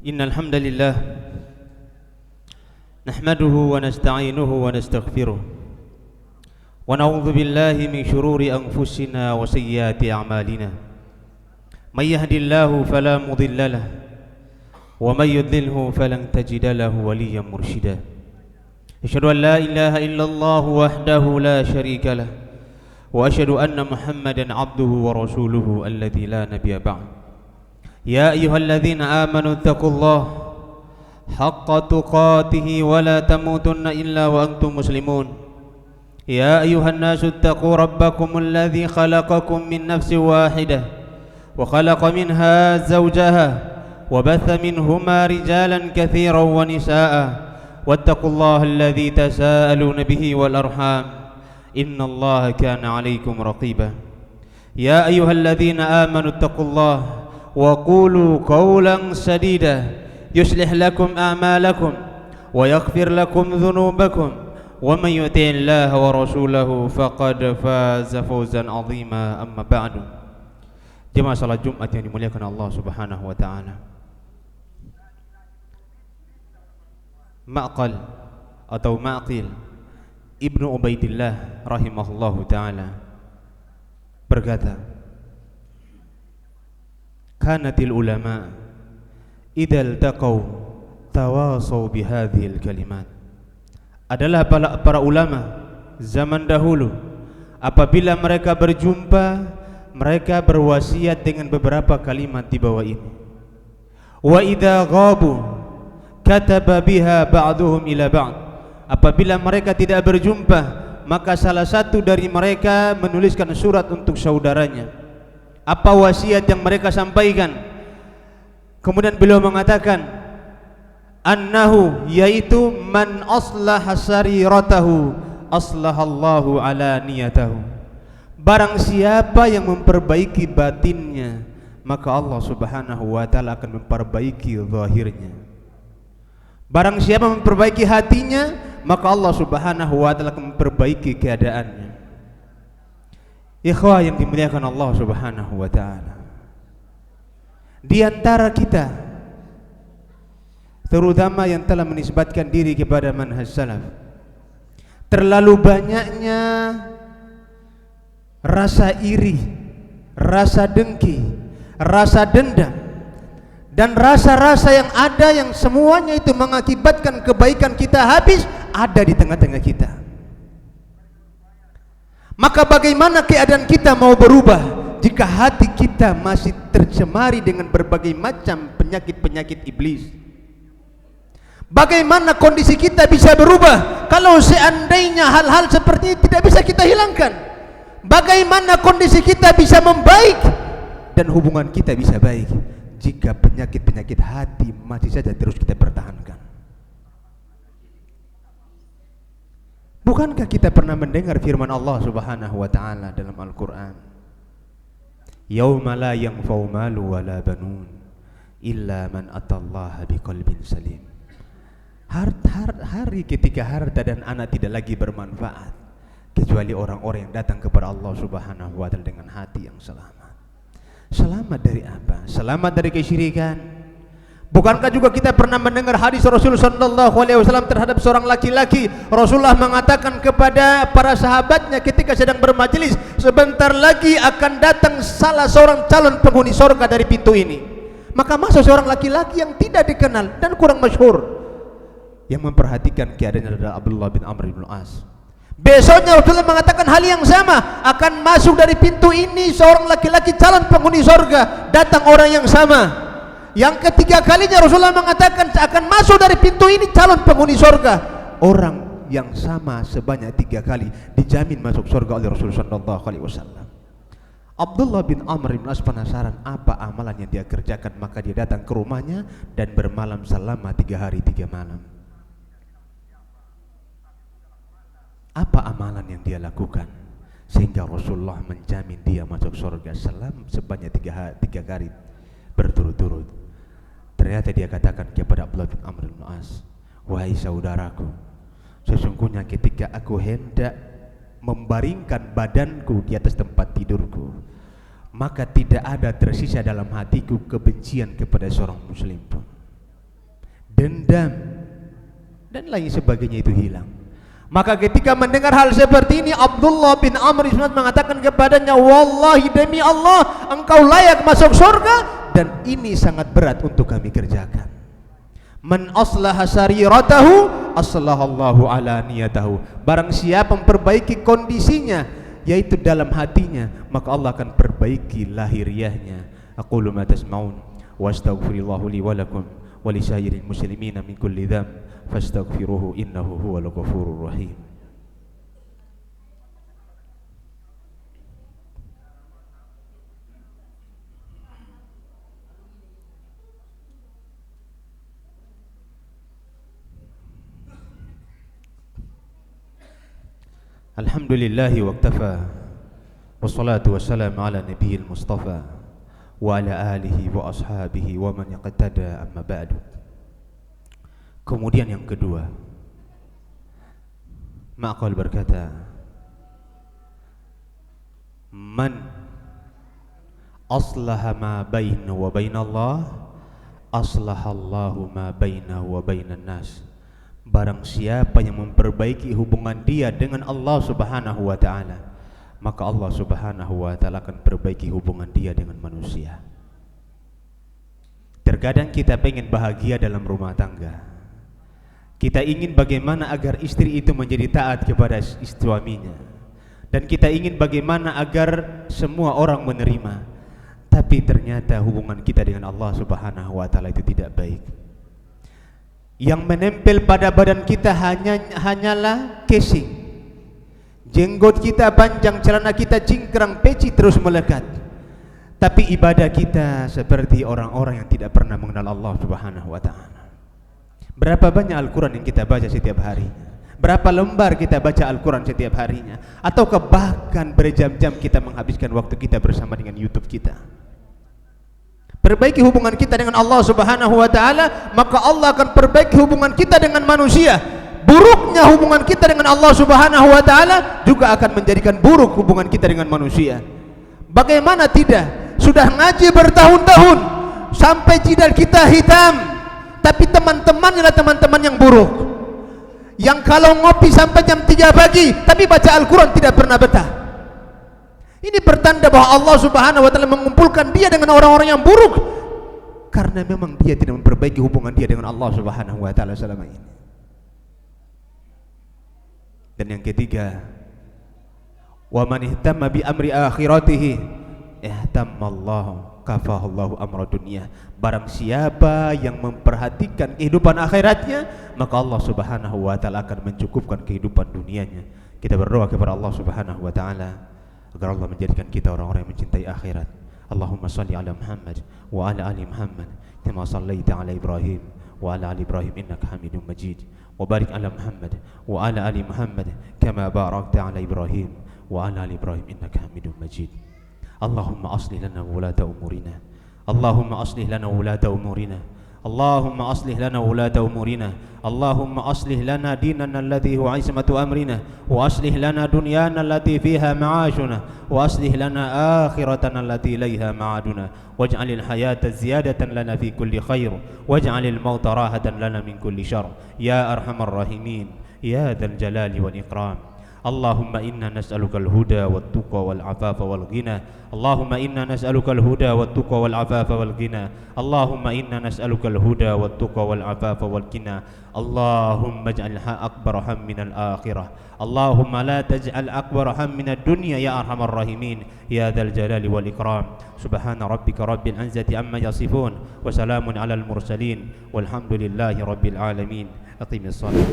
Innal hamdalillah nahmaduhu wa nasta'inuhu wa nastaghfiruh wa na'udzu billahi min shururi anfusina wa sayyiati a'malina. May yahdihillahu fala mudilla lahu wa may yudlilhu falan tajida lahu waliyyan mursyida. Asyhadu an la ilaha illallah wahdahu la syarika lah wa asyhadu anna Muhammadan 'abduhu wa rasuluhu alladzi la nabiyya ba'd. Ya ayyuhalladzina amanu taqullaha haqqa tuqatih wa la tamutunna illa wa antum muslimun. Ya ayyuhan nasu taqu rabbakumul ladzi khalaqakum min nafsin wahidah wa khalaqa minha zawjaha wa batha minhuma rijalan katsiran wa nisaa'a wattaqullaha alladzi tasaaluna bihi wal arham innallaha kana 'alaikum raqiba. Ya ayyuhalladzina amanu taqullaha wa qulu qawlan sadida yuslih lakum a'malakum wa yaghfir lakum dhunubakum wa man yuti'illaha wa rasulahu faqad faza fawzan 'azima. Amma ba'du. Jemaah salat Jumat yang dimuliakan Allah Subhanahu wa taala. Ma'qal atau Ma'qil Ibnu Ubaidillah rahimahullahu taala berkata, kanatil ulama idal taqaw tawasaw bihadhil kalimat. Adalah para ulama zaman dahulu apabila mereka berjumpa, mereka berwasiat dengan beberapa kalimat di bawah ini. Wa idza ghabu kataba biha ba'duhum ila ba'd. Apabila mereka tidak berjumpa, maka salah satu dari mereka menuliskan surat untuk saudaranya. Apa wasiat yang mereka sampaikan? Kemudian beliau mengatakan, annahu, yaitu man aslaha sariratahu aslahallahu ala niyatahu. Barang siapa yang memperbaiki batinnya, maka Allah Subhanahu wa taala akan memperbaiki zahirnya. Barang siapa memperbaiki hatinya, maka Allah Subhanahu wa taala akan memperbaiki keadaannya. Ikhwah yang dimuliakan Allah Subhanahu wa taala, di antara kita terutama yang telah menisbatkan diri kepada manhaj salaf, terlalu banyaknya rasa iri, rasa dengki, rasa dendam, dan rasa-rasa yang ada yang semuanya itu mengakibatkan kebaikan kita habis ada di tengah-tengah kita. Maka bagaimana keadaan kita mau berubah jika hati kita masih tercemari dengan berbagai macam penyakit-penyakit iblis? Bagaimana kondisi kita bisa berubah kalau seandainya hal-hal seperti ini tidak bisa kita hilangkan? Bagaimana kondisi kita bisa membaik dan hubungan kita bisa baik jika penyakit-penyakit hati masih saja terus kita pertahankan? Bukankah kita pernah mendengar firman Allah Subhanahu wa taala dalam Al-Qur'an? Yauma la yanfa'u malu wala banun illa man atallaha biqalbin salim. Hari ketika harta dan anak tidak lagi bermanfaat kecuali orang-orang yang datang kepada Allah Subhanahu wa taala dengan hati yang selamat. Selamat dari apa? Selamat dari kesyirikan. Bukankah juga kita pernah mendengar hadis Rasul sallallahu alaihi wasallam terhadap seorang laki-laki? Rasulullah mengatakan kepada para sahabatnya ketika sedang bermajelis, sebentar lagi akan datang salah seorang calon penghuni surga dari pintu ini. Maka masuk seorang laki-laki yang tidak dikenal dan kurang masyhur. Yang memperhatikan keadaannya adalah Abdullah bin Amr bin As. Besoknya Rasulullah mengatakan hal yang sama, akan masuk dari pintu ini seorang laki-laki calon penghuni surga. Datang orang yang sama. Yang ketiga kalinya Rasulullah mengatakan akan masuk dari pintu ini calon penghuni surga. Orang yang sama sebanyak 3 kali dijamin masuk surga oleh Rasulullah sallallahu alaihi wasallam. Abdullah bin Amr bin As penasaran apa amalan yang dia kerjakan, maka dia datang ke rumahnya dan bermalam selama 3 hari 3 malam. Apa amalan yang dia lakukan sehingga Rasulullah menjamin dia masuk surga selama sebanyak 3 hari berturut-turut? Ternyata dia katakan kepada Abdullah bin Amr bin As, wahai saudaraku, sesungguhnya ketika aku hendak membaringkan badanku di atas tempat tidurku, maka tidak ada tersisa dalam hatiku kebencian kepada seorang muslim pun. dendam, dan lain sebagainya itu hilang. Maka ketika mendengar hal seperti ini, Abdullah bin Amr bin As mengatakan kepadanya, wallahi demi Allah, engkau layak masuk surga, dan ini sangat berat untuk kami kerjakan. Man aslaha sariratahu aslahallahu ala niyatahu. Barang siapa memperbaiki kondisinya, yaitu dalam hatinya, maka Allah akan perbaiki lahiriahnya. Aqulu ma tasma'un wa astaghfirullahu li wa lakum wa li sairil muslimina min kulli dzamb fastaghfiruhu innahu huwal ghafurur rahim. Alhamdulillahi wa iktafa, wassalatu wassalamu ala nabiyil mustafa wa ala alihi wa ashabihi wa man yaqtada, amma ba'du. Kemudian yang kedua, Ma'qal berkata, man aslaha ma bainahu wa bainallah aslahallahu ma bainahu wa bainan nas. Barang siapa yang memperbaiki hubungan dia dengan Allah Subhanahu wa ta'ala, maka Allah Subhanahu wa ta'ala akan perbaiki hubungan dia dengan manusia. Terkadang kita pengen bahagia dalam rumah tangga. Kita ingin bagaimana agar istri itu menjadi taat kepada suaminya, dan kita ingin bagaimana agar semua orang menerima. Tapi ternyata hubungan kita dengan Allah Subhanahu wa ta'ala itu tidak baik. Yang menempel pada badan kita hanyalah casing. Jenggot kita panjang, celana kita cingkrang, peci terus melekat. Tapi ibadah kita seperti orang-orang yang tidak pernah mengenal Allah Subhanahu wa ta'ala. Berapa banyak Al-Quran yang kita baca setiap hari? Berapa lembar kita baca Al-Quran setiap harinya? Ataukah bahkan berjam-jam kita menghabiskan waktu kita bersama dengan YouTube kita? Perbaiki hubungan kita dengan Allah Subhanahu wa ta'ala, maka Allah akan perbaiki hubungan kita dengan manusia. Buruknya hubungan kita dengan Allah Subhanahu wa ta'ala juga akan menjadikan buruk hubungan kita dengan manusia. Bagaimana tidak? Sudah ngaji bertahun-tahun sampai jidat kita hitam, tapi teman-temannya adalah teman-teman yang buruk, yang kalau ngopi sampai jam 3 pagi tapi baca Al-Quran tidak pernah betah. Ini pertanda bahwa Allah Subhanahu wa ta'ala mengumpulkan dia dengan orang-orang yang buruk, karena memang dia tidak memperbaiki hubungan dia dengan Allah Subhanahu wa ta'ala selama ini. Dan yang ketiga, wa man ihtamma bi amri akhiratihi ihtammallahu kafahallahu amra dunia. Barang siapa yang memperhatikan kehidupan akhiratnya, maka Allah Subhanahu wa ta'ala akan mencukupkan kehidupan dunianya. Kita berdoa kepada Allah Subhanahu wa ta'ala agar Allah menjadikan kita orang-orang yang mencintai akhirat. Allahumma salli ala Muhammad wa ala ali Muhammad kama sallaita ala Ibrahim wa ala ali Ibrahim innaka Hamidum Majid, wa barik ala Muhammad wa ala ali Muhammad kama barakta ala Ibrahim wa ala ali Ibrahim innaka Hamidum Majid. Allahumma aslih lana wulata umurina, Allahumma aslih lana wulata umurina, Allahumma aslih lana wulata umurina, Allahumma aslih lana dinana alladhi huwa ismatu amrina, wa aslih lana dunyana allati fiha ma'ashuna, wa aslih lana akhiratana allati ilayha ma'aduna, waj'alil hayata ziyadatan lana fi kulli khair, waj'alil mauta rahatan lana min kulli syarr, ya arhamar rahimin, ya dzal jalali wal ikram. Allahumma inna nas'aluka al-huda wat-tuqa wal-'afafa wal-ghina, Allahumma inna nas'aluka al-huda wat-tuqa wal-'afafa wal-ghina, Allahumma inna nas'aluka al-huda wat-tuqa wal-'afafa wal-ghina, Allahumma ij'alha akbar hammin al-akhirah, Allahumma la taj'al akbar hammin ad-dunya ya arhamar rahimin, ya dzal jalali wal ikram. Subhana rabbika rabbil izzati amma yasifun, wa salamun alal mursalin, walhamdulillahi rabbil alamin. Aqimis shalah.